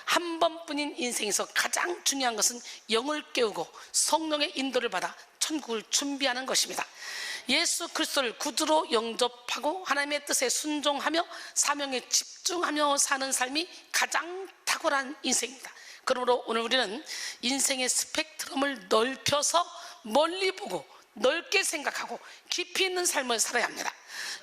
한 번뿐인 인생에서 가장 중요한 것은 영을 깨우고 성령의 인도를 받아 천국을 준비하는 것입니다. 예수 그리스도를 구주로 영접하고 하나님의 뜻에 순종하며 사명에 집중하며 사는 삶이 가장 탁월한 인생입니다. 그러므로 오늘 우리는 인생의 스펙트럼을 넓혀서 멀리 보고 넓게 생각하고 깊이 있는 삶을 살아야 합니다.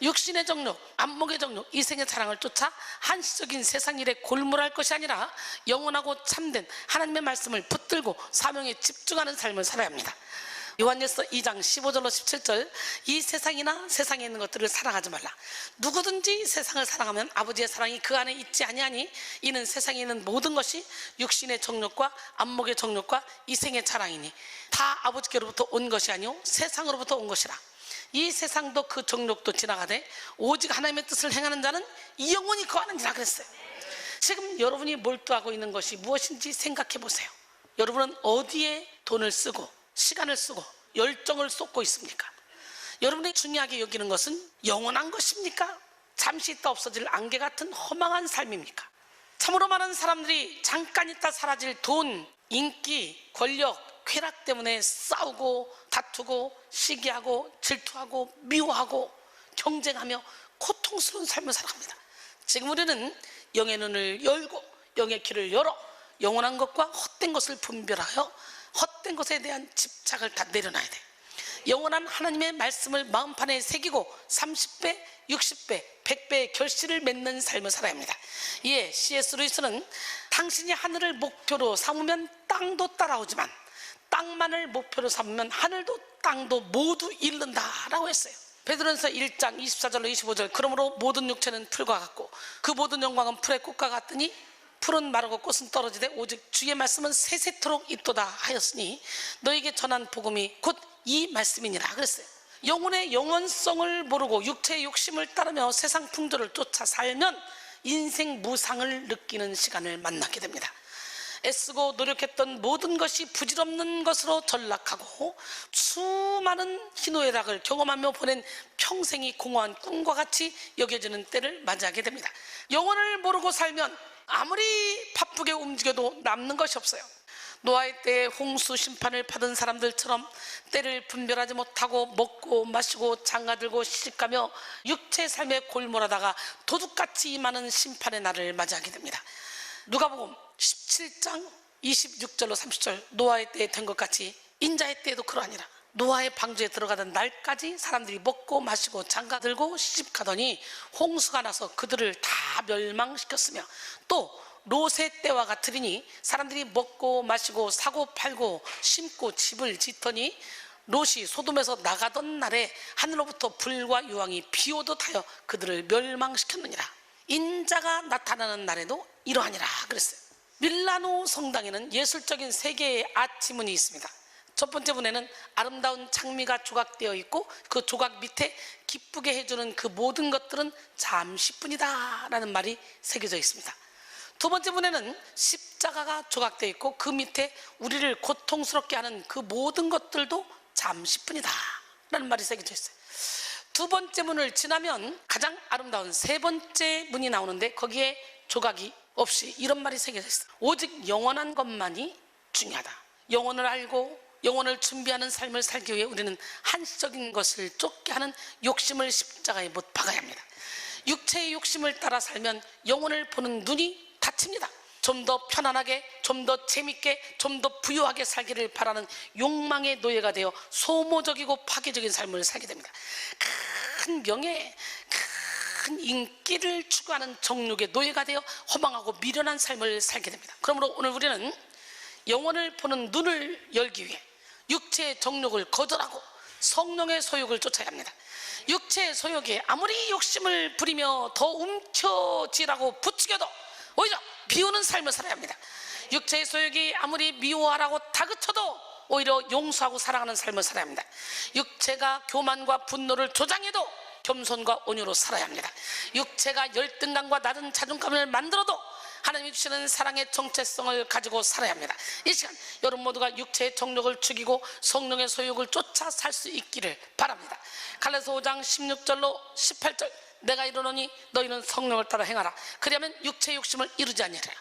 육신의 정욕, 안목의 정욕, 이생의 사랑을 쫓아 한시적인 세상 일에 골몰할 것이 아니라 영원하고 참된 하나님의 말씀을 붙들고 사명에 집중하는 삶을 살아야 합니다. 요한일서 2장 15절로 17절, 이 세상이나 세상에 있는 것들을 사랑하지 말라. 누구든지 세상을 사랑하면 아버지의 사랑이 그 안에 있지 아니하니 이는 세상에 있는 모든 것이 육신의 정욕과 안목의 정욕과 이생의 자랑이니 다 아버지께로부터 온 것이 아니오 세상으로부터 온 것이라. 이 세상도 그 정욕도 지나가되 오직 하나님의 뜻을 행하는 자는 영원히 거하는지라 그랬어요. 지금 여러분이 몰두하고 있는 것이 무엇인지 생각해 보세요. 여러분은 어디에 돈을 쓰고 시간을 쓰고 열정을 쏟고 있습니까? 여러분이 중요하게 여기는 것은 영원한 것입니까? 잠시 있다 없어질 안개 같은 허망한 삶입니까? 참으로 많은 사람들이 잠깐 있다 사라질 돈, 인기, 권력, 쾌락 때문에 싸우고 다투고 시기하고 질투하고 미워하고 경쟁하며 고통스러운 삶을 살아갑니다. 지금 우리는 영의 눈을 열고 영의 귀를 열어 영원한 것과 헛된 것을 분별하여 헛된 것에 대한 집착을 다 내려놔야 돼. 영원한 하나님의 말씀을 마음판에 새기고 30배, 60배, 100배의 결실을 맺는 삶을 살아야 합니다. 이에 C.S. 루이스는 당신이 하늘을 목표로 삼으면 땅도 따라오지만 땅만을 목표로 삼으면 하늘도 땅도 모두 잃는다라고 했어요. 베드로전서 1장 24절로 25절, 그러므로 모든 육체는 풀과 같고 그 모든 영광은 풀의 꽃과 같으니 풀은 마르고 꽃은 떨어지되 오직 주의 말씀은 세세토록 있도다 하였으니 너에게 전한 복음이 곧 이 말씀이니라 그랬어요. 영혼의 영원성을 모르고 육체의 욕심을 따르며 세상 풍조를 쫓아 살면 인생 무상을 느끼는 시간을 만나게 됩니다. 애쓰고 노력했던 모든 것이 부질없는 것으로 전락하고 수많은 희노애락을 경험하며 보낸 평생이 공허한 꿈과 같이 여겨지는 때를 맞이하게 됩니다. 영혼을 모르고 살면 아무리 바쁘게 움직여도 남는 것이 없어요. 노아의 때에 홍수 심판을 받은 사람들처럼 때를 분별하지 못하고 먹고 마시고 장가들고 시집가며 육체의 삶에 골몰하다가 도둑같이 임하는 심판의 날을 맞이하게 됩니다. 누가복음 17장 26절로 30절, 노아의 때에 된 것 같이 인자의 때에도 그러하니라. 노아의 방주에 들어가던 날까지 사람들이 먹고 마시고 장가들고 시집가더니 홍수가 나서 그들을 다 멸망시켰으며 또 롯의 때와 같으리니 사람들이 먹고 마시고 사고 팔고 심고 집을 짓더니 롯이 소돔에서 나가던 날에 하늘로부터 불과 유황이 비오듯 하여 그들을 멸망시켰느니라. 인자가 나타나는 날에도 이러하니라 그랬어요. 밀라노 성당에는 예술적인 세 개의 아치문이 있습니다. 첫 번째 문에는 아름다운 장미가 조각되어 있고 그 조각 밑에 기쁘게 해주는 그 모든 것들은 잠시뿐이다 라는 말이 새겨져 있습니다. 두 번째 문에는 십자가가 조각되어 있고 그 밑에 우리를 고통스럽게 하는 그 모든 것들도 잠시뿐이다 라는 말이 새겨져 있어요. 두 번째 문을 지나면 가장 아름다운 세 번째 문이 나오는데 거기에 조각이 없이 이런 말이 새겨져 있어요. 오직 영원한 것만이 중요하다. 영혼을 알고 영혼을 준비하는 삶을 살기 위해 우리는 한시적인 것을 쫓게 하는 욕심을 십자가에 못 박아야 합니다. 육체의 욕심을 따라 살면 영혼을 보는 눈이 닫힙니다. 좀 더 편안하게, 좀 더 재밌게, 좀 더 부유하게 살기를 바라는 욕망의 노예가 되어 소모적이고 파괴적인 삶을 살게 됩니다. 큰 명예, 큰 인기를 추구하는 정욕의 노예가 되어 허망하고 미련한 삶을 살게 됩니다. 그러므로 오늘 우리는 영혼을 보는 눈을 열기 위해 육체의 정욕을 거절하고 성령의 소욕을 쫓아야 합니다. 육체의 소욕에 아무리 욕심을 부리며 더 움켜쥐라고 부추겨도 오히려 비우는 삶을 살아야 합니다. 육체의 소욕이 아무리 미워하라고 다그쳐도 오히려 용서하고 사랑하는 삶을 살아야 합니다. 육체가 교만과 분노를 조장해도 겸손과 온유로 살아야 합니다. 육체가 열등감과 낮은 자존감을 만들어도 하나님이 주시는 사랑의 정체성을 가지고 살아야 합니다. 이 시간 여러분 모두가 육체의 정욕을 죽이고 성령의 소욕을 쫓아 살 수 있기를 바랍니다. 갈라디아서 5장 16절로 18절, 내가 이르노니 너희는 성령을 따라 행하라. 그리하면 육체의 욕심을 이루지 아니하리라.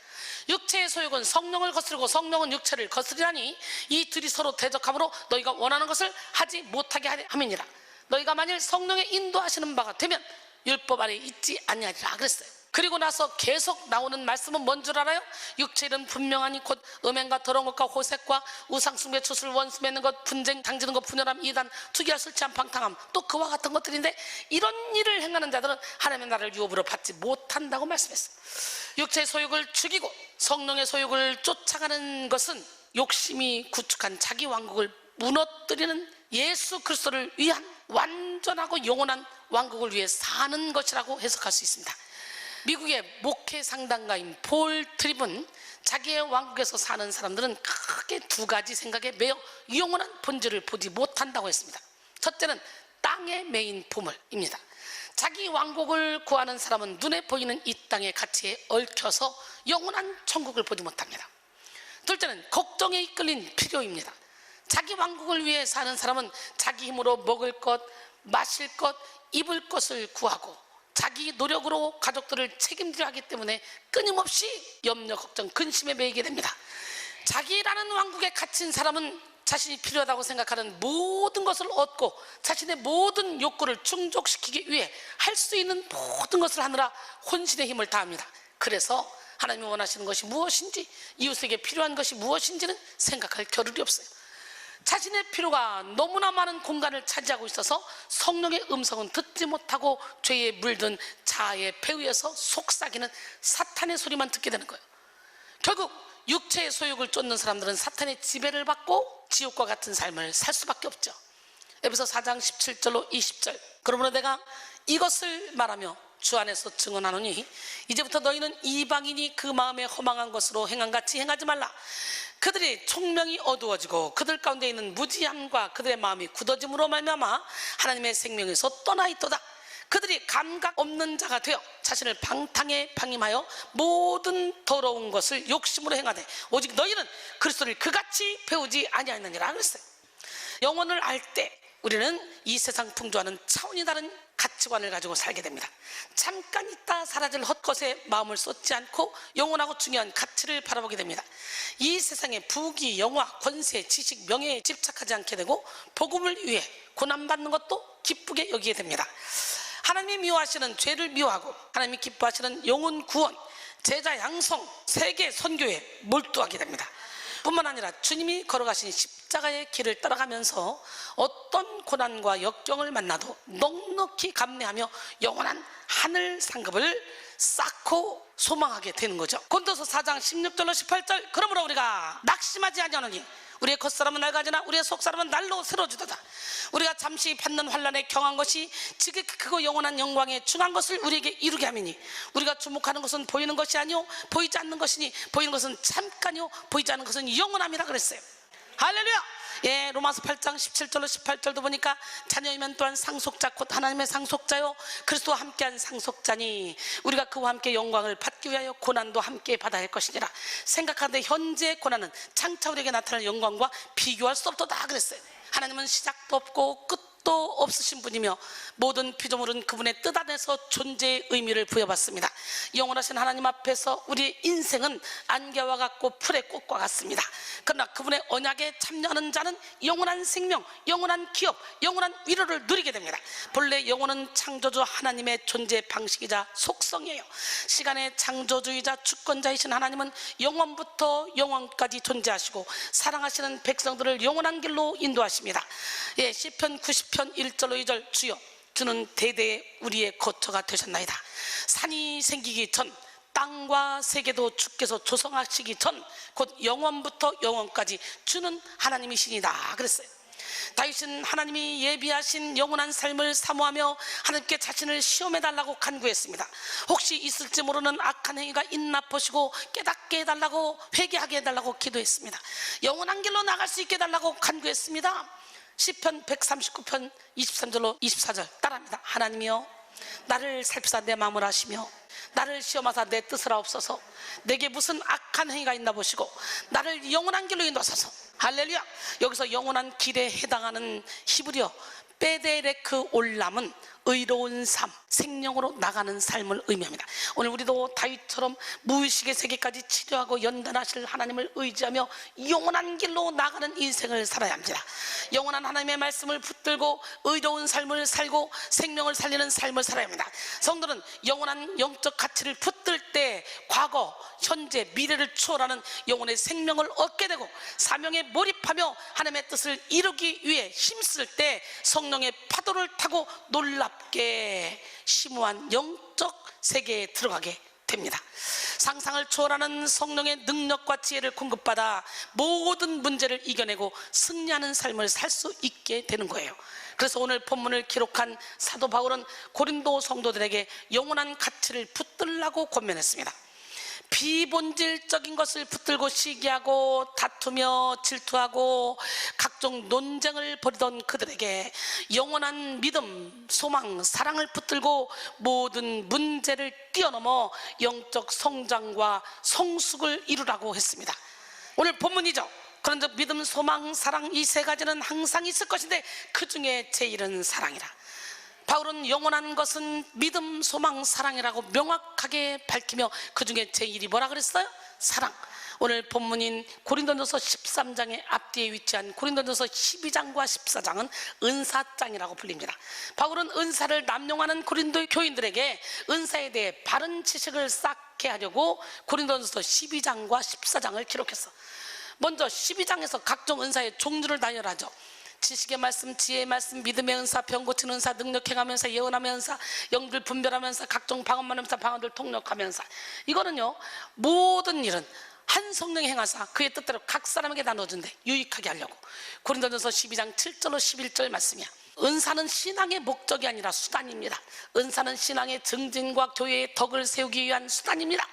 육체의 소욕은 성령을 거스르고 성령은 육체를 거스리라니 이 둘이 서로 대적함으로 너희가 원하는 것을 하지 못하게 함이니라. 너희가 만일 성령의 인도하시는 바가 되면 율법 아래 있지 아니하리라 그랬어요. 그리고 나서 계속 나오는 말씀은 뭔 줄 알아요? 육체의 일은 분명하니 곧 음행과 더러운 것과 호색과 우상숭배, 추술, 원수 맺는 것, 분쟁, 당지는 것, 분열함, 이단, 투기와 술 취함, 방탕함, 또 그와 같은 것들인데 이런 일을 행하는 자들은 하나님의 나라를 유업으로 받지 못한다고 말씀했어요. 육체의 소욕을 죽이고 성령의 소욕을 쫓아가는 것은 욕심이 구축한 자기 왕국을 무너뜨리는 예수 그리스도를 위한 완전하고 영원한 왕국을 위해 사는 것이라고 해석할 수 있습니다. 미국의 목회 상담가인 폴 트립은 자기의 왕국에서 사는 사람들은 크게 두 가지 생각에 매여 영원한 본질을 보지 못한다고 했습니다. 첫째는 땅에 매인 보물입니다. 자기 왕국을 구하는 사람은 눈에 보이는 이 땅의 가치에 얽혀서 영원한 천국을 보지 못합니다. 둘째는 걱정에 이끌린 필요입니다. 자기 왕국을 위해 사는 사람은 자기 힘으로 먹을 것, 마실 것, 입을 것을 구하고 자기 노력으로 가족들을 책임져야 하기 때문에 끊임없이 염려, 걱정, 근심에 매이게 됩니다. 자기라는 왕국에 갇힌 사람은 자신이 필요하다고 생각하는 모든 것을 얻고 자신의 모든 욕구를 충족시키기 위해 할 수 있는 모든 것을 하느라 혼신의 힘을 다합니다. 그래서 하나님이 원하시는 것이 무엇인지, 이웃에게 필요한 것이 무엇인지는 생각할 겨를이 없어요. 자신의 필요가 너무나 많은 공간을 차지하고 있어서 성령의 음성은 듣지 못하고 죄에 물든 자아의 배후에서 속삭이는 사탄의 소리만 듣게 되는 거예요. 결국 육체의 소욕을 쫓는 사람들은 사탄의 지배를 받고 지옥과 같은 삶을 살 수밖에 없죠. 에베소 4장 17절로 20절, 그러므로 내가 이것을 말하며 주 안에서 증언하노니 이제부터 너희는 이방인이 그 마음에 허망한 것으로 행한 같이 행하지 말라. 그들이 총명이 어두워지고 그들 가운데 있는 무지함과 그들의 마음이 굳어짐으로 말미암아 하나님의 생명에서 떠나 있도다. 그들이 감각 없는 자가 되어 자신을 방탕에 방임하여 모든 더러운 것을 욕심으로 행하되 오직 너희는 그리스도를 그같이 배우지 아니하였느니라 그랬어요. 영혼을 알 때 우리는 이 세상 풍조와는 차원이 다른 가치관을 가지고 살게 됩니다. 잠깐 있다 사라질 헛것에 마음을 쏟지 않고 영원하고 중요한 가치를 바라보게 됩니다. 이 세상의 부귀, 영화, 권세, 지식, 명예에 집착하지 않게 되고 복음을 위해 고난받는 것도 기쁘게 여기게 됩니다. 하나님이 미워하시는 죄를 미워하고 하나님이 기뻐하시는 영혼 구원, 제자 양성, 세계 선교에 몰두하게 됩니다. 뿐만 아니라 주님이 걸어가신 십자가의 길을 따라가면서 어떤 고난과 역경을 만나도 넉넉히 감내하며 영원한 하늘 상급을 쌓고 소망하게 되는 거죠. 고린도서 4장 16절로 18절, 그러므로 우리가 낙심하지 아니하노니 우리의 겉사람은 낡아지나 우리의 속사람은 날로 새로워지도다. 우리가 잠시 받는 환난에 경한 것이 지극히 크고 영원한 영광에 중한 것을 우리에게 이루게 함이니 우리가 주목하는 것은 보이는 것이 아니요 보이지 않는 것이니 보이는 것은 잠깐이요 보이지 않는 것은 영원함이라 그랬어요. 할렐루야. 예, 로마서 8장 17절로 18절도 보니까 자녀이면 또한 상속자 곧 하나님의 상속자요 그리스도와 함께한 상속자니 우리가 그와 함께 영광을 받기 위하여 고난도 함께 받아야 할 것이니라. 생각하는데 현재의 고난은 장차 우리에게 나타날 영광과 비교할 수 없도다 그랬어요. 하나님은 시작도 없고 끝도 없으신 분이며 모든 피조물은 그분의 뜻 안에서 존재의 의미를 부여받습니다. 영원하신 하나님 앞에서 우리의 인생은 안개와 같고 풀의 꽃과 같습니다. 그러나 그분의 언약에 참여하는 자는 영원한 생명, 영원한 기업, 영원한 위로를 누리게 됩니다. 본래 영혼은 창조주 하나님의 존재 방식이자 속성이에요. 시간의 창조주이자 주권자이신 하나님은 영원부터 영원까지 존재하시고 사랑하시는 백성들을 영원한 길로 인도하십니다. 예, 시편 90편 1절로 2절, 주여 주는 대대에 우리의 거처가 되셨나이다. 산이 생기기 전 땅과 세계도 주께서 조성하시기 전 곧 영원부터 영원까지 주는 하나님이시니다 그랬어요. 다윗은 하나님이 예비하신 영원한 삶을 사모하며 하나님께 자신을 시험해달라고 간구했습니다. 혹시 있을지 모르는 악한 행위가 있나 보시고 깨닫게 해달라고, 회개하게 해달라고 기도했습니다. 영원한 길로 나갈 수 있게 해달라고 간구했습니다. 시편 139편 23절로 24절 따라합니다. 하나님이여 나를 살피사 내 마음을 아시며 나를 시험하사 내 뜻을 아옵소서. 내게 무슨 악한 행위가 있나 보시고 나를 영원한 길로 인도하소서. 할렐루야. 여기서 영원한 길에 해당하는 히브리어 베데레크 올람은 의로운 삶, 생명으로 나가는 삶을 의미합니다. 오늘 우리도 다윗처럼 무의식의 세계까지 치료하고 연단하실 하나님을 의지하며 영원한 길로 나가는 인생을 살아야 합니다. 영원한 하나님의 말씀을 붙들고 의로운 삶을 살고 생명을 살리는 삶을 살아야 합니다. 성도는 영원한 영적 가치를 붙들 때 과거, 현재, 미래를 추월하는 영혼의 생명을 얻게 되고 사명에 몰입하며 하나님의 뜻을 이루기 위해 힘쓸 때 성령의 파도를 타고 놀랍게 심오한 영적 세계에 들어가게 됩니다. 상상을 초월하는 성령의 능력과 지혜를 공급받아 모든 문제를 이겨내고 승리하는 삶을 살 수 있게 되는 거예요. 그래서 오늘 본문을 기록한 사도 바울은 고린도 성도들에게 영원한 가치를 붙들라고 권면했습니다. 비본질적인 것을 붙들고 시기하고 다투며 질투하고 각종 논쟁을 벌이던 그들에게 영원한 믿음, 소망, 사랑을 붙들고 모든 문제를 뛰어넘어 영적 성장과 성숙을 이루라고 했습니다. 오늘 본문이죠. 그런데 믿음, 소망, 사랑 이 세 가지는 항상 있을 것인데 그 중에 제일은 사랑이라. 바울은 영원한 것은 믿음, 소망, 사랑이라고 명확하게 밝히며 그 중에 제일이 뭐라 그랬어요? 사랑. 오늘 본문인 고린도전서 13장의 앞뒤에 위치한 고린도전서 12장과 14장은 은사장이라고 불립니다. 바울은 은사를 남용하는 고린도 교인들에게 은사에 대해 바른 지식을 쌓게 하려고 고린도전서 12장과 14장을 기록했어. 먼저 12장에서 각종 은사의 종류를 나열하죠. 지식의 말씀, 지혜의 말씀, 믿음의 은사, 병 고치는 은사, 능력 행하면서 예언하면서 영들 분별하면서 각종 방언만하면서 방언들 통역하면서 이거는요 모든 일은 한 성령이 행하사 그의 뜻대로 각 사람에게 나눠준대. 유익하게 하려고. 고린도전서 12장 7절로 11절 말씀이야. 은사는 신앙의 목적이 아니라 수단입니다. 은사는 신앙의 증진과 교회의 덕을 세우기 위한 수단입니다.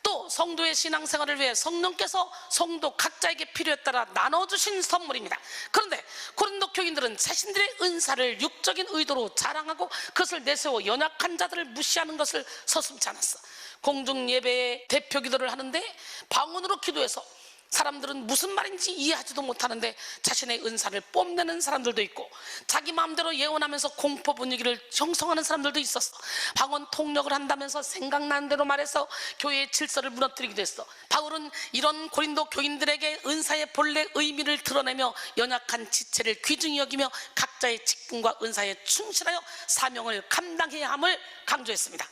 또 성도의 신앙생활을 위해 성령께서 성도 각자에게 필요에 따라 나눠주신 선물입니다. 그런데 고린도 교인들은 자신들의 은사를 육적인 의도로 자랑하고 그것을 내세워 연약한 자들을 무시하는 것을 서슴지 않았어. 공중예배의 대표 기도를 하는데 방언으로 기도해서 사람들은 무슨 말인지 이해하지도 못하는데 자신의 은사를 뽐내는 사람들도 있고 자기 마음대로 예언하면서 공포 분위기를 형성하는 사람들도 있었어. 방언 통역을 한다면서 생각나는 대로 말해서 교회의 질서를 무너뜨리기도 했어. 바울은 이런 고린도 교인들에게 은사의 본래 의미를 드러내며 연약한 지체를 귀중히 여기며 각자의 직분과 은사에 충실하여 사명을 감당해야 함을 강조했습니다.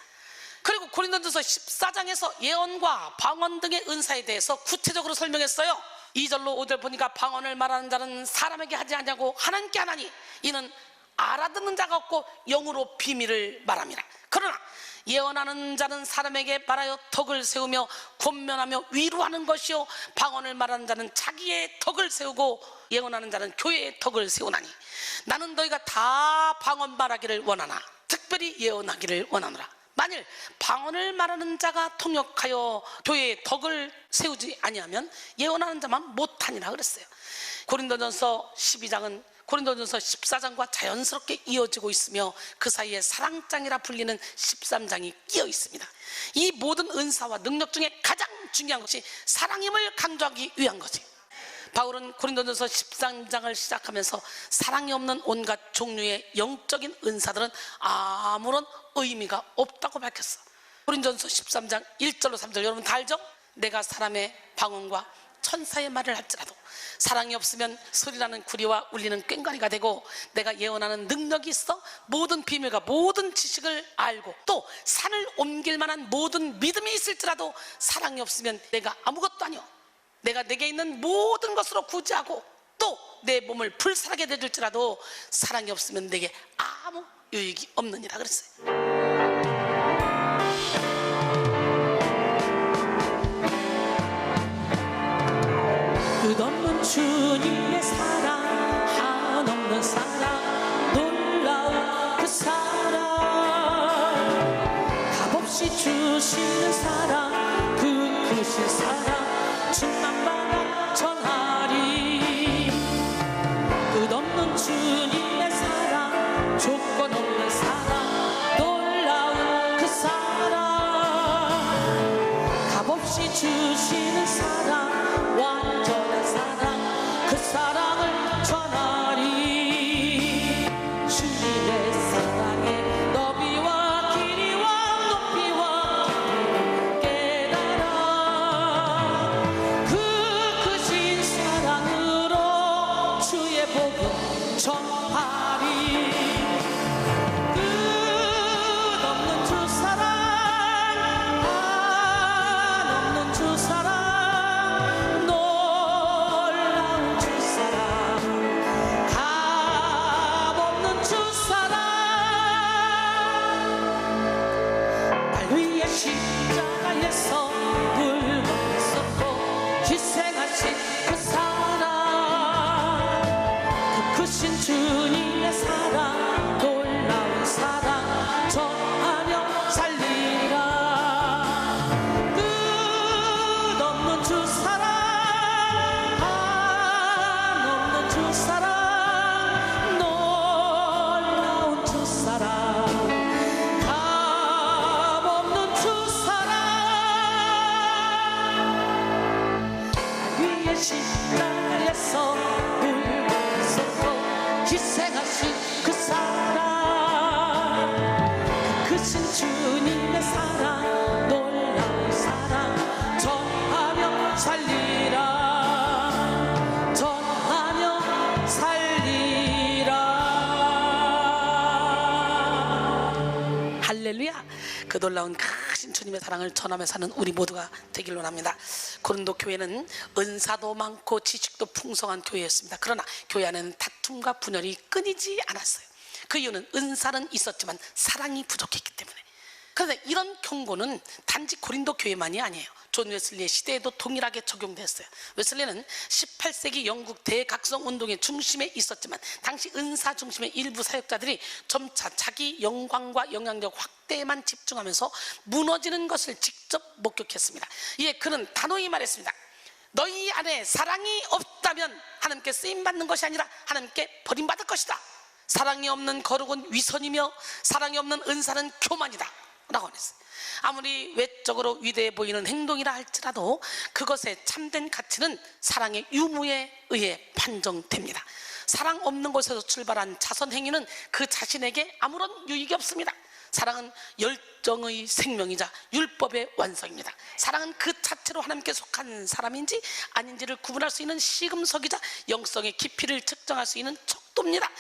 그리고 고린도전서 14장에서 예언과 방언 등의 은사에 대해서 구체적으로 설명했어요. 2절로 5절 보니까 방언을 말하는 자는 사람에게 하지 않냐고 하나님께 하나니 이는 알아듣는 자가 없고 영으로 비밀을 말함이라. 그러나 예언하는 자는 사람에게 말하여 덕을 세우며 권면하며 위로하는 것이요 방언을 말하는 자는 자기의 덕을 세우고 예언하는 자는 교회의 덕을 세우나니 나는 너희가 다 방언 말하기를 원하나 특별히 예언하기를 원하노라. 만일 방언을 말하는 자가 통역하여 교회의 덕을 세우지 아니하면 예언하는 자만 못하니라 그랬어요. 고린도전서 12장은 고린도전서 14장과 자연스럽게 이어지고 있으며 그 사이에 사랑장이라 불리는 13장이 끼어 있습니다. 이 모든 은사와 능력 중에 가장 중요한 것이 사랑임을 강조하기 위한 거지. 바울은 고린도전서 13장을 시작하면서 사랑이 없는 온갖 종류의 영적인 은사들은 아무런 의미가 없다고 밝혔어. 고린도전서 13장 1절로 3절 여러분 다 알죠? 내가 사람의 방언과 천사의 말을 할지라도 사랑이 없으면 소리나는 구리와 울리는 꽹과리가 되고 내가 예언하는 능력이 있어 모든 비밀과 모든 지식을 알고 또 산을 옮길 만한 모든 믿음이 있을지라도 사랑이 없으면 내가 아무것도 아니오. 내가 내게 있는 모든 것으로 구제하고 또 내 몸을 불살하게 되줄지라도 사랑이 없으면 내게 아무 유익이 없느니라 그랬어요. 끝없는 주님의 사랑 한없는 사랑 놀라운 그 사랑 값없이 주시는 사랑 그 크신 사랑 충만마다 전하리 끝없는 주 십자가에서 굶었었고 희생하신 그 사랑, 그 크신 주님의 사랑, 놀라운 사랑 전하며 살리라. 끝없는 주 사랑, 한없는 주 사랑, 놀라운 주 사랑, 값없는 주 사랑, 위에 십자가에서 굶었었고 희생하신 그 사랑, 그 크신 주님의 사랑, 놀라운 사랑 전하며 살리라. 전하며 살리라. 할렐루야. 그 놀라운 크신 주님의 사랑을 전하며 사는 우리 모두가 되길 원합니다. 고린도 교회는 은사도 많고 지식도 풍성한 교회였습니다. 그러나 교회 안에는 다툼과 분열이 끊이지 않았어요. 그 이유는 은사는 있었지만 사랑이 부족했기 때문에. 그런데 이런 경고는 단지 고린도 교회만이 아니에요. 존 웨슬리의 시대에도 동일하게 적용됐어요. 웨슬리는 18세기 영국 대각성 운동의 중심에 있었지만 당시 은사 중심의 일부 사역자들이 점차 자기 영광과 영향력 확대에만 집중하면서 무너지는 것을 직접 목격했습니다. 이에 그는 단호히 말했습니다. 너희 안에 사랑이 없다면 하나님께 쓰임받는 것이 아니라 하나님께 버림받을 것이다. 사랑이 없는 거룩은 위선이며 사랑이 없는 은사는 교만이다 라고 했어요. 아무리 외적으로 위대해 보이는 행동이라 할지라도 그것의 참된 가치는 사랑의 유무에 의해 판정됩니다. 사랑 없는 곳에서 출발한 자선 행위는 그 자신에게 아무런 유익이 없습니다. 사랑은 열정의 생명이자 율법의 완성입니다. 사랑은 그 자체로 하나님께 속한 사람인지 아닌지를 구분할 수 있는 시금석이자 영성의 깊이를 측정할 수 있는 척도입니다.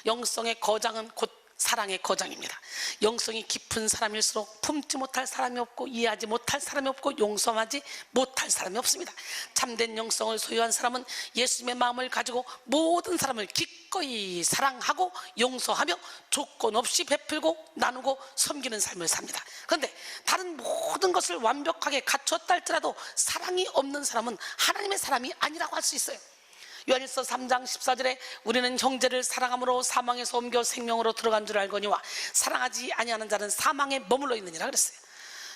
영성의 거장은 곧 사랑의 거장입니다. 영성이 깊은 사람일수록 품지 못할 사람이 없고 이해하지 못할 사람이 없고 용서하지 못할 사람이 없습니다. 참된 영성을 소유한 사람은 예수님의 마음을 가지고 모든 사람을 기꺼이 사랑하고 용서하며 조건 없이 베풀고 나누고 섬기는 삶을 삽니다. 그런데 다른 모든 것을 완벽하게 갖추었다 할지라도 사랑이 없는 사람은 하나님의 사람이 아니라고 할 수 있어요. 요한일서 3장 14절에 우리는 형제를 사랑함으로 사망에서 옮겨 생명으로 들어간 줄 알거니와 사랑하지 아니하는 자는 사망에 머물러 있느니라 그랬어요.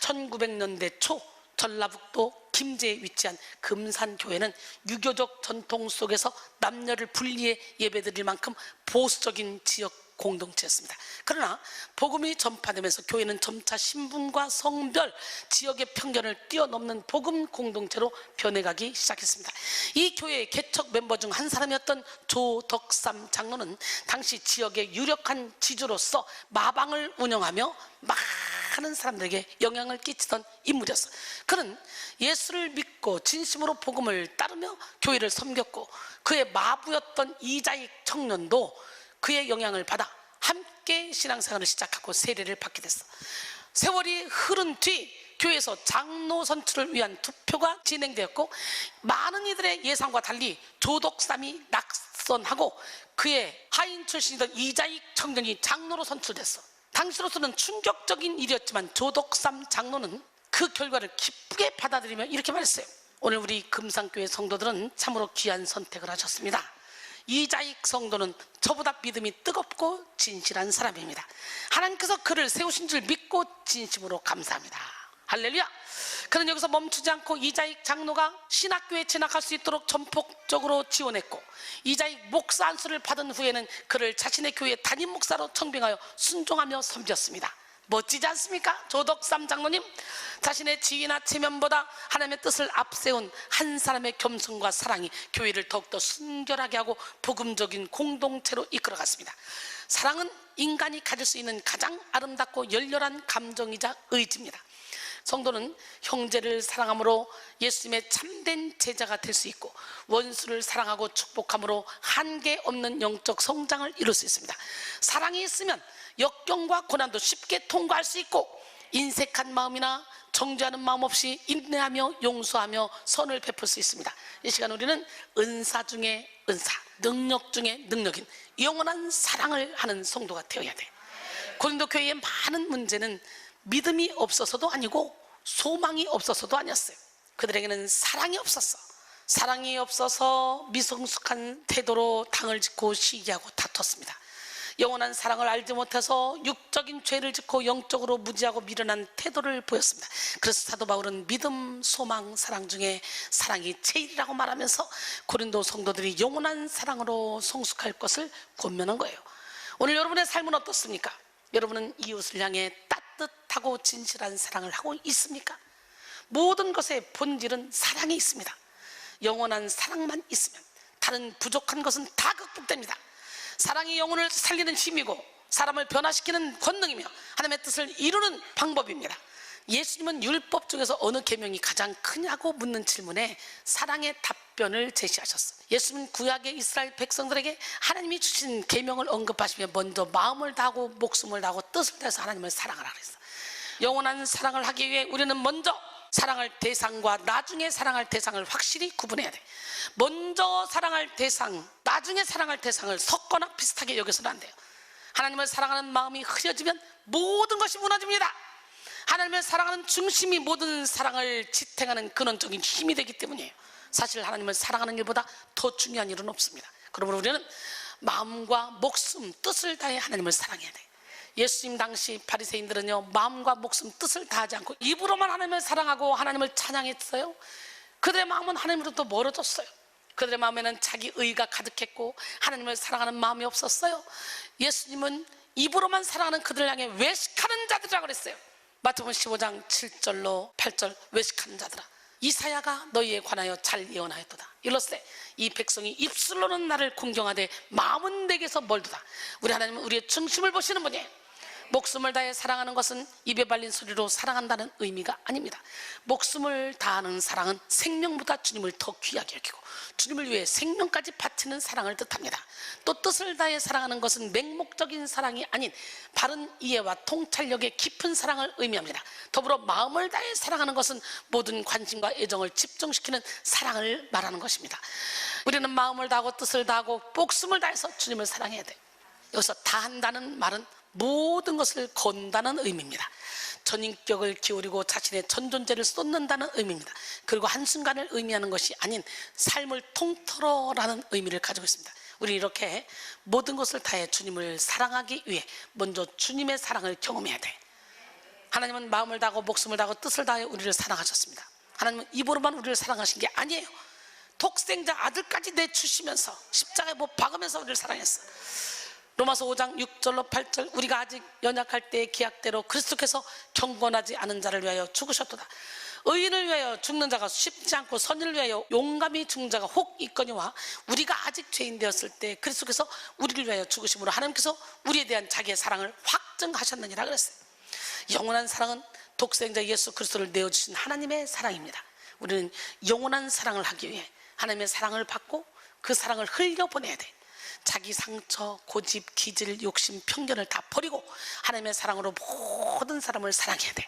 1900년대 초 전라북도 김제에 위치한 금산교회는 유교적 전통 속에서 남녀를 분리해 예배드릴 만큼 보수적인 지역 공동체였습니다. 그러나 복음이 전파되면서 교회는 점차 신분과 성별, 지역의 편견을 뛰어넘는 복음 공동체로 변해가기 시작했습니다. 이 교회의 개척 멤버 중 한 사람이었던 조덕삼 장로는 당시 지역의 유력한 지주로서 마방을 운영하며 많은 사람들에게 영향을 끼치던 인물이었어요. 그는 예수를 믿고 진심으로 복음을 따르며 교회를 섬겼고 그의 마부였던 이자익 청년도 그의 영향을 받아 함께 신앙생활을 시작하고 세례를 받게 됐어. 세월이 흐른 뒤 교회에서 장로 선출을 위한 투표가 진행되었고 많은 이들의 예상과 달리 조덕삼이 낙선하고 그의 하인 출신이던 이자익 청년이 장로로 선출됐어. 당시로서는 충격적인 일이었지만 조덕삼 장로는 그 결과를 기쁘게 받아들이며 이렇게 말했어요. 오늘 우리 금산교회 성도들은 참으로 귀한 선택을 하셨습니다. 이자익 성도는 저보다 믿음이 뜨겁고 진실한 사람입니다. 하나님께서 그를 세우신 줄 믿고 진심으로 감사합니다. 할렐루야. 그는 여기서 멈추지 않고 이자익 장로가 신학교에 진학할 수 있도록 전폭적으로 지원했고 이자익 목사 안수를 받은 후에는 그를 자신의 교회 담임 목사로 청빙하여 순종하며 섬겼습니다. 멋지지 않습니까? 조덕삼 장로님, 자신의 지위나 체면보다 하나님의 뜻을 앞세운 한 사람의 겸손과 사랑이 교회를 더욱더 순결하게 하고 복음적인 공동체로 이끌어갔습니다. 사랑은 인간이 가질 수 있는 가장 아름답고 열렬한 감정이자 의지입니다. 성도는 형제를 사랑함으로 예수님의 참된 제자가 될 수 있고 원수를 사랑하고 축복함으로 한계 없는 영적 성장을 이룰 수 있습니다. 사랑이 있으면 역경과 고난도 쉽게 통과할 수 있고 인색한 마음이나 정죄하는 마음 없이 인내하며 용서하며 선을 베풀 수 있습니다. 이 시간 우리는 은사 중에 은사, 능력 중에 능력인 영원한 사랑을 하는 성도가 되어야 돼. 고린도 교회의 많은 문제는 믿음이 없어서도 아니고 소망이 없어서도 아니었어요. 그들에게는 사랑이 없었어. 사랑이 없어서 미성숙한 태도로 당을 짓고 시기하고 다퉜습니다. 영원한 사랑을 알지 못해서 육적인 죄를 짓고 영적으로 무지하고 미련한 태도를 보였습니다. 그래서 사도 바울은 믿음, 소망, 사랑 중에 사랑이 제일이라고 말하면서 고린도 성도들이 영원한 사랑으로 성숙할 것을 권면한 거예요. 오늘 여러분의 삶은 어떻습니까? 여러분은 이웃을 향해 따뜻하고 진실한 사랑을 하고 있습니까? 모든 것의 본질은 사랑이 있습니다. 영원한 사랑만 있으면 다른 부족한 것은 다 극복됩니다. 사랑이 영혼을 살리는 힘이고 사람을 변화시키는 권능이며 하나님의 뜻을 이루는 방법입니다. 예수님은 율법 중에서 어느 계명이 가장 크냐고 묻는 질문에 사랑의 답변을 제시하셨어요. 예수님은 구약의 이스라엘 백성들에게 하나님이 주신 계명을 언급하시며 먼저 마음을 다하고 목숨을 다하고 뜻을 다해서 하나님을 사랑하라 그랬어요. 영원한 사랑을 하기 위해 우리는 먼저 사랑할 대상과 나중에 사랑할 대상을 확실히 구분해야 돼. 먼저 사랑할 대상, 나중에 사랑할 대상을 섞거나 비슷하게 여겨서는 안 돼요. 하나님을 사랑하는 마음이 흐려지면 모든 것이 무너집니다. 하나님을 사랑하는 중심이 모든 사랑을 지탱하는 근원적인 힘이 되기 때문이에요. 사실 하나님을 사랑하는 일보다 더 중요한 일은 없습니다. 그러므로 우리는 마음과 목숨, 뜻을 다해 하나님을 사랑해야 돼요. 예수님 당시 바리새인들은요, 마음과 목숨, 뜻을 다하지 않고 입으로만 하나님을 사랑하고 하나님을 찬양했어요. 그들의 마음은 하나님으로부터 멀어졌어요. 그들의 마음에는 자기 의가 가득했고 하나님을 사랑하는 마음이 없었어요. 예수님은 입으로만 사랑하는 그들을 향해 외식하는 자들이라고 그랬어요. 마태복음 15장 7절로 8절, 외식하는 자들아, 이사야가 너희에 관하여 잘 예언하였도다. 일러스되 이 백성이 입술로는 나를 공경하되 마음은 내게서 멀도다. 우리 하나님은 우리의 중심을 보시는 분이에요. 목숨을 다해 사랑하는 것은 입에 발린 소리로 사랑한다는 의미가 아닙니다. 목숨을 다하는 사랑은 생명보다 주님을 더 귀하게 여기고 주님을 위해 생명까지 바치는 사랑을 뜻합니다. 또 뜻을 다해 사랑하는 것은 맹목적인 사랑이 아닌 바른 이해와 통찰력의 깊은 사랑을 의미합니다. 더불어 마음을 다해 사랑하는 것은 모든 관심과 애정을 집중시키는 사랑을 말하는 것입니다. 우리는 마음을 다하고 뜻을 다하고 목숨을 다해서 주님을 사랑해야 돼요. 여기서 다한다는 말은 모든 것을 건다는 의미입니다. 전인격을 기울이고 자신의 전존재를 쏟는다는 의미입니다. 그리고 한순간을 의미하는 것이 아닌 삶을 통틀어라는 의미를 가지고 있습니다. 우리 이렇게 모든 것을 다해 주님을 사랑하기 위해 먼저 주님의 사랑을 경험해야 돼. 하나님은 마음을 다하고 목숨을 다하고 뜻을 다해 우리를 사랑하셨습니다. 하나님은 입으로만 우리를 사랑하신 게 아니에요. 독생자 아들까지 내주시면서 십자가에 못 박으면서 우리를 사랑했어. 로마서 5장 6절로 8절, 우리가 아직 연약할 때의 기약대로 그리스도께서 경건하지 않은 자를 위하여 죽으셨도다. 의인을 위하여 죽는 자가 쉽지 않고 선인을 위하여 용감히 죽는 자가 혹 있거니와 우리가 아직 죄인 되었을 때 그리스도께서 우리를 위하여 죽으심으로 하나님께서 우리에 대한 자기의 사랑을 확증하셨느니라 그랬어요. 영원한 사랑은 독생자 예수 그리스도를 내어주신 하나님의 사랑입니다. 우리는 영원한 사랑을 하기 위해 하나님의 사랑을 받고 그 사랑을 흘려보내야 돼. 자기 상처, 고집, 기질, 욕심, 편견을 다 버리고 하나님의 사랑으로 모든 사람을 사랑해야 돼.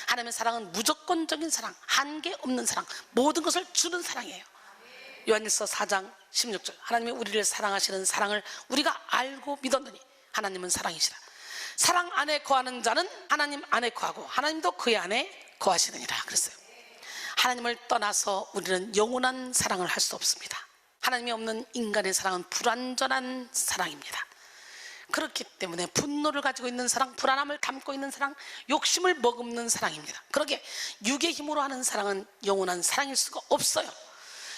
하나님의 사랑은 무조건적인 사랑, 한계 없는 사랑, 모든 것을 주는 사랑이에요. 요한일서 4장 16절, 하나님이 우리를 사랑하시는 사랑을 우리가 알고 믿었느니 하나님은 사랑이시라. 사랑 안에 거하는 자는 하나님 안에 거하고 하나님도 그의 안에 거하시느니라 그랬어요. 하나님을 떠나서 우리는 영원한 사랑을 할 수 없습니다. 하나님이 없는 인간의 사랑은 불완전한 사랑입니다. 그렇기 때문에 분노를 가지고 있는 사랑, 불안함을 담고 있는 사랑, 욕심을 머금는 사랑입니다. 그러게 육의 힘으로 하는 사랑은 영원한 사랑일 수가 없어요.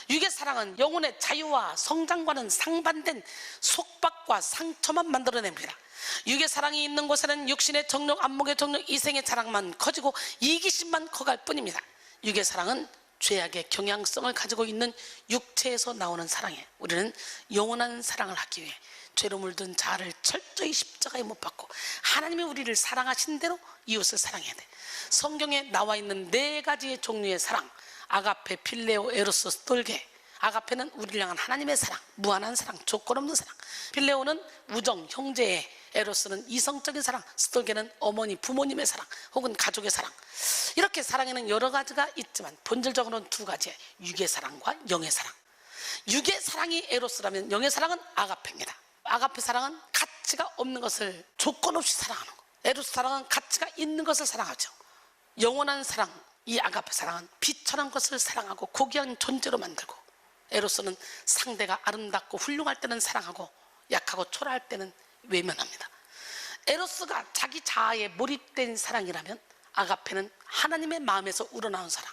육의 사랑은 영혼의 자유와 성장과는 상반된 속박과 상처만 만들어냅니다. 육의 사랑이 있는 곳에는 육신의 정욕, 안목의 정욕, 이생의 자랑만 커지고 이기심만 커갈 뿐입니다. 육의 사랑은 죄악의 경향성을 가지고 있는 육체에서 나오는 사랑이에요. 우리는 영원한 사랑을 하기 위해 죄로 물든 자아를 철저히 십자가에 못 박고 하나님이 우리를 사랑하신 대로 이웃을 사랑해야 돼. 성경에 나와 있는 4가지의 종류의 사랑, 아가페, 필레오, 에로스, 스톨게. 아가페는 우리를 향한 하나님의 사랑, 무한한 사랑, 조건 없는 사랑. 필레오는 우정, 형제의, 에로스는 이성적인 사랑, 스톨게는 어머니, 부모님의 사랑 혹은 가족의 사랑. 이렇게 사랑에는 여러 가지가 있지만 본질적으로는 2가지예요. 육의 사랑과 영의 사랑. 육의 사랑이 에로스라면 영의 사랑은 아가페입니다. 아가페 사랑은 가치가 없는 것을 조건 없이 사랑하는 거. 에로스 사랑은 가치가 있는 것을 사랑하죠. 영원한 사랑, 이 아가페 사랑은 비천한 것을 사랑하고 고귀한 존재로 만들고, 에로스는 상대가 아름답고 훌륭할 때는 사랑하고 약하고 초라할 때는 외면합니다. 에로스가 자기 자아에 몰입된 사랑이라면 아가페는 하나님의 마음에서 우러나온 사랑.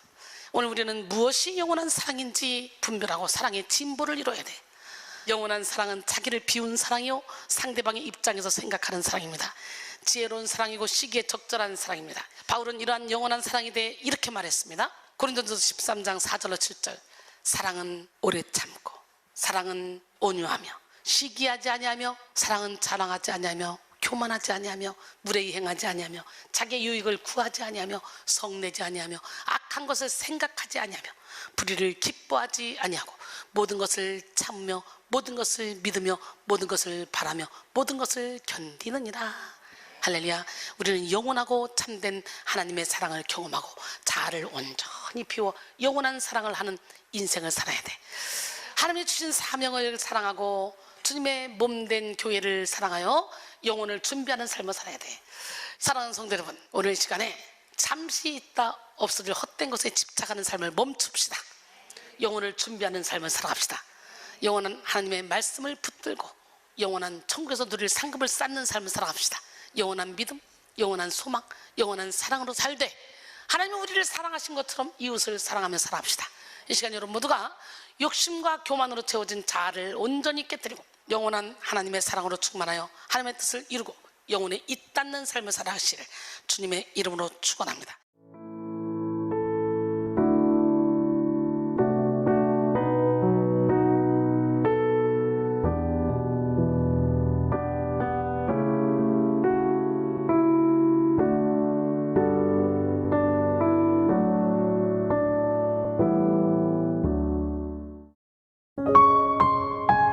오늘 우리는 무엇이 영원한 사랑인지 분별하고 사랑의 진보를 이뤄야 돼. 영원한 사랑은 자기를 비운 사랑이요, 상대방의 입장에서 생각하는 사랑입니다. 지혜로운 사랑이고 시기에 적절한 사랑입니다. 바울은 이러한 영원한 사랑에 대해 이렇게 말했습니다. 고린도전서 13장 4절로 7절. 사랑은 오래 참고, 사랑은 온유하며, 시기하지 아니하며, 사랑은 자랑하지 아니하며, 교만하지 아니하며, 무례히 행하지 아니하며, 자기의 유익을 구하지 아니하며, 성내지 아니하며, 악한 것을 생각하지 아니하며, 불의를 기뻐하지 아니하고, 모든 것을 참으며, 모든 것을 믿으며, 모든 것을 바라며, 모든 것을 견디느니라. 할렐루야. 우리는 영원하고 참된 하나님의 사랑을 경험하고 자아를 온전히 비워 영원한 사랑을 하는 인생을 살아야 돼. 하나님이 주신 사명을 사랑하고 주님의 몸된 교회를 사랑하여 영혼을 준비하는 삶을 살아야 돼. 사랑하는 성도 여러분, 오늘 시간에 잠시 있다 없어질 헛된 것에 집착하는 삶을 멈춥시다. 영혼을 준비하는 삶을 살아갑시다. 영원한 하나님의 말씀을 붙들고 영원한 천국에서 누릴 상급을 쌓는 삶을 살아갑시다. 영원한 믿음, 영원한 소망, 영원한 사랑으로 살되 하나님은 우리를 사랑하신 것처럼 이웃을 사랑하며 살아갑시다. 이 시간 여러분 모두가 욕심과 교만으로 채워진 자아를 온전히 깨뜨리고 영원한 하나님의 사랑으로 충만하여 하나님의 뜻을 이루고 영혼에 잇닿는 삶을 살아가시를 주님의 이름으로 축원합니다.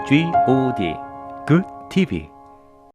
GOD Good TV